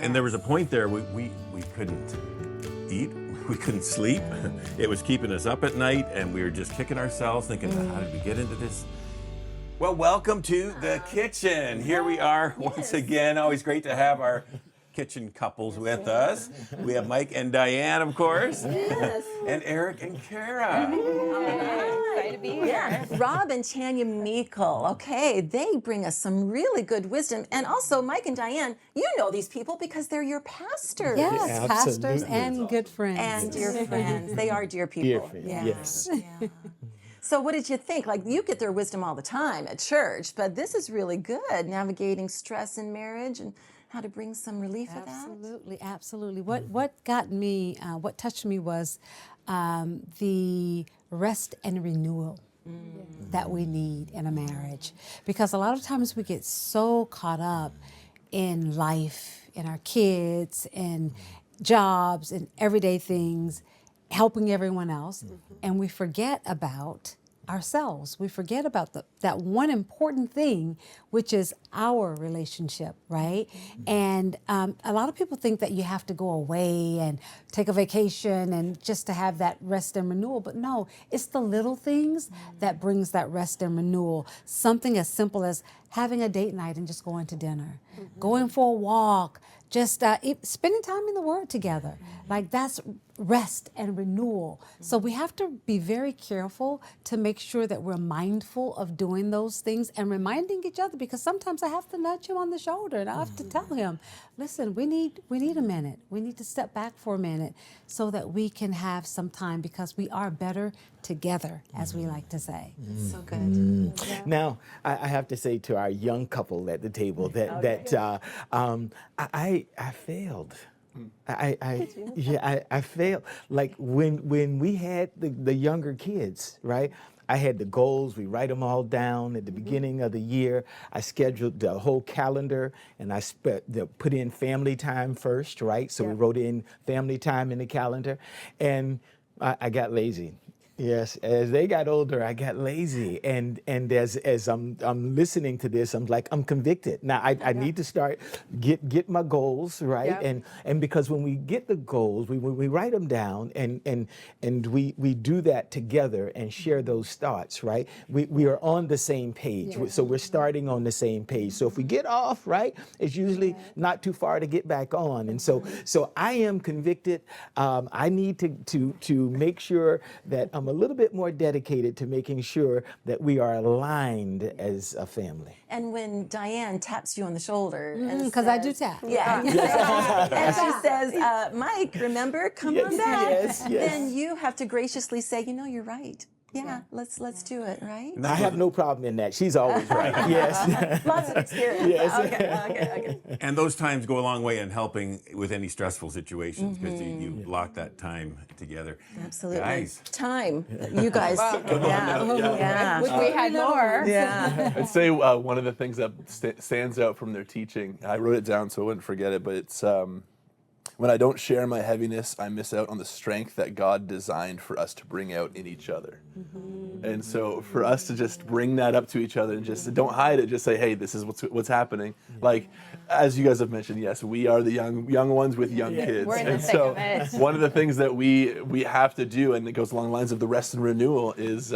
And there was a point there we couldn't eat, we couldn't sleep. It was keeping us up at night, and we were just kicking ourselves, thinking, how did we get into this? Well, welcome to the kitchen. Here we are once again. Always great to have our kitchen couples with us. We have Mike and Diane, of course. Yes. And Eric and Kara. Excited to be here. Yeah. Rob and Tanya Meikle. Okay, they bring us some really good wisdom. And also, Mike and Diane, you know these people because they're your pastors. Yes, Yeah, pastors absolutely. and good friends. And dear friends. They are dear people. Dear friends, Yeah. yes. Yeah. So what did you think? Like, you get their wisdom all the time at church, but this is really good, navigating stress in marriage and how to bring some relief of that. Absolutely, absolutely. What got me, what touched me was the rest and renewal that we need in a marriage. Because a lot of times we get so caught up in life, in our kids, and jobs, and everyday things, helping everyone else, and we forget about ourselves. We forget about that one important thing, which is our relationship, right? And a lot of people think that you have to go away and take a vacation and just to have that rest and renewal, but no, it's the little things that brings that rest and renewal. Something as simple as having a date night and just going to dinner, going for a walk, just spending time in the Word together. Like, that's rest and renewal. So we have to be very careful to make sure that we're mindful of doing those things and reminding each other, because sometimes I have to nudge him on the shoulder and I have to tell him, listen, we need a minute. We need to step back for a minute so that we can have some time, because we are better together, as we like to say. So good. Yeah. Now, I have to say to our young couple at the table that I failed. I failed. Like when we had the younger kids, right? I had the goals. We write them all down at the beginning of the year. I scheduled the whole calendar, and I put in family time first, right? So we wrote in family time in the calendar, and I got lazy. Yes, as they got older, I got lazy, and as I'm listening to this, I'm like, I'm convicted. Now I need to start get my goals right, and because when we get the goals, we write them down, and we do that together and share those thoughts, right? We are on the same page, so we're starting on the same page. So if we get off, right, it's usually not too far to get back on, and so I am convicted. I need to make sure that I'm a little bit more dedicated to making sure that we are aligned as a family. And when Diane taps you on the shoulder, Because I do tap. Yeah. And she says, Mike, remember, come on back. Yes. Then you have to graciously say, you're right. Yeah, let's do it, right? I have no problem in that. She's always right. Yes. Lots of experience. Yes. Okay. And those times go a long way in helping with any stressful situations, because you lock that time together. Absolutely. Guys. Time. You guys. Yeah. Wish we had more. Yeah. I'd say one of the things that stands out from their teaching, I wrote it down so I wouldn't forget it, but it's when I don't share my heaviness, I miss out on the strength that God designed for us to bring out in each other. And so for us to just bring that up to each other and just don't hide it, just say, hey, this is what's happening. Like, as you guys have mentioned, yes, we are the young ones with young kids. We're in the and thick so of it. one of the things that we have to do, and it goes along the lines of the rest and renewal, is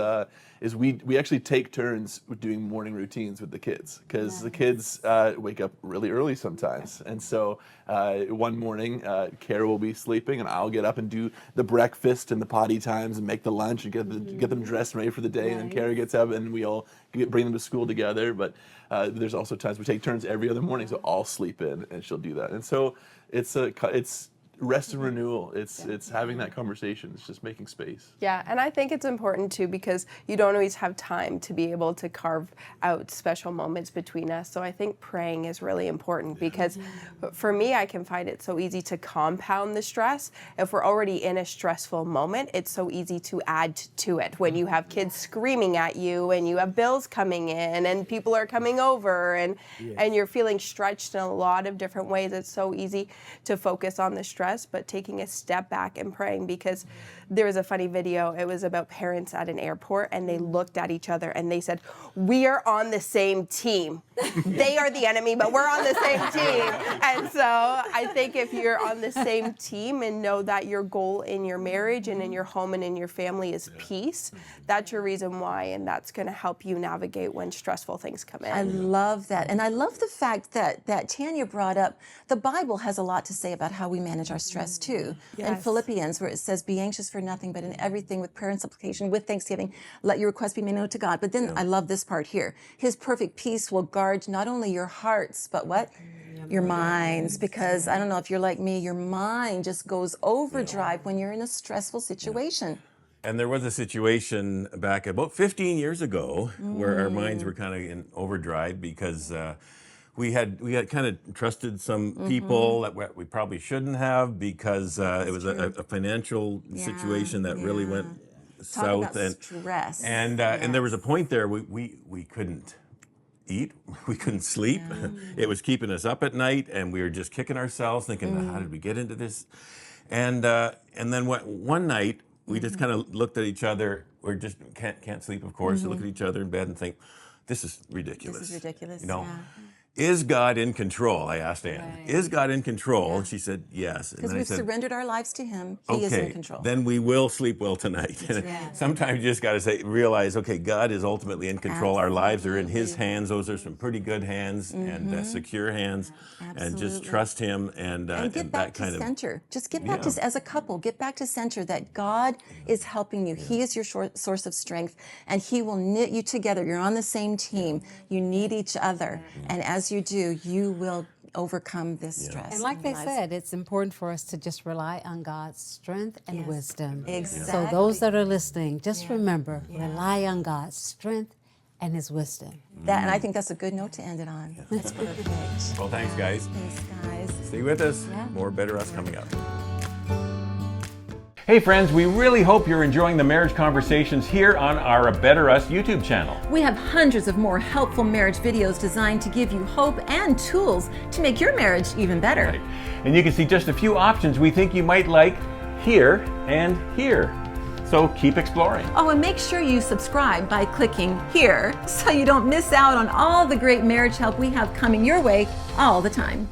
we actually take turns doing morning routines with the kids, because the kids wake up really early sometimes. And so one morning, Kara will be sleeping, and I'll get up and do the breakfast and the potty times and make the lunch and get them dressed and ready for the day. And then Kara gets up, and we all bring them to school together. But there's also times we take turns every other morning, so I'll sleep in, and she'll do that. And so it's rest and renewal. It's having that conversation. It's just making space. Yeah, and I think it's important too, because you don't always have time to be able to carve out special moments between us. So I think praying is really important, because for me, I can find it so easy to compound the stress. If we're already in a stressful moment, it's so easy to add to it. When you have kids screaming at you, and you have bills coming in, and people are coming over, and you're feeling stretched in a lot of different ways, it's so easy to focus on the stress stress, but taking a step back and praying, because there was a funny video. It was about parents at an airport, and they looked at each other and they said, "We are on the same team. They are the enemy, but we're on the same team." And so I think if you're on the same team and know that your goal in your marriage and in your home and in your family is peace, that's your reason why, and that's going to help you navigate when stressful things come in. I love that. And I love the fact that Tanya brought up, the Bible has a lot to say about how we manage our stress too. In Yes. Philippians, where it says, "Be anxious for nothing, but in everything with prayer and supplication, with thanksgiving, let your requests be made known to God." But then I love this part here. His perfect peace will guard not only your hearts, but what? Your minds. Because I don't know if you're like me, your mind just goes overdrive when you're in a stressful situation. And there was a situation back about 15 years ago where our minds were kind of in overdrive because we had kind of trusted some people that we probably shouldn't have, because it was a financial situation that really went Talk south. about stress. And there was a point there we couldn't eat, we couldn't sleep. It was keeping us up at night, and we were just kicking ourselves, thinking, how did we get into this? And then one night, we just kind of looked at each other. We just can't sleep, of course. We look at each other in bed and think, this is ridiculous. This is ridiculous. You know, Yeah. is God in control? I asked Anne. Right. Is God in control? And she said, yes. And Because then I we've said, surrendered our lives to Him. He is in control. then we will sleep well tonight. Sometimes you just got to realize, okay, God is ultimately in control. Our lives are in His hands. Those are some pretty good hands and secure hands. And just Absolutely. trust Him and get back that to kind of. center. Just get back to, as a couple, get back to center, that God is helping you. He is your source of strength, and He will knit you together. You're on the same team. You need each other. And as you do, you will overcome this stress. And like in they your lives. said, it's important for us to just rely on God's strength and wisdom. Exactly. So those that are listening, just remember, rely on God's strength and His wisdom. And I think that's a good note to end it on. That's perfect. Well, thanks, guys. Thanks, guys. Stay with us. More Better Us coming up. Hey friends, we really hope you're enjoying the marriage conversations here on our A Better Us YouTube channel. We have hundreds of more helpful marriage videos designed to give you hope and tools to make your marriage even better. Right. And you can see just a few options we think you might like here and here. So keep exploring. Oh, and make sure you subscribe by clicking here so you don't miss out on all the great marriage help we have coming your way all the time.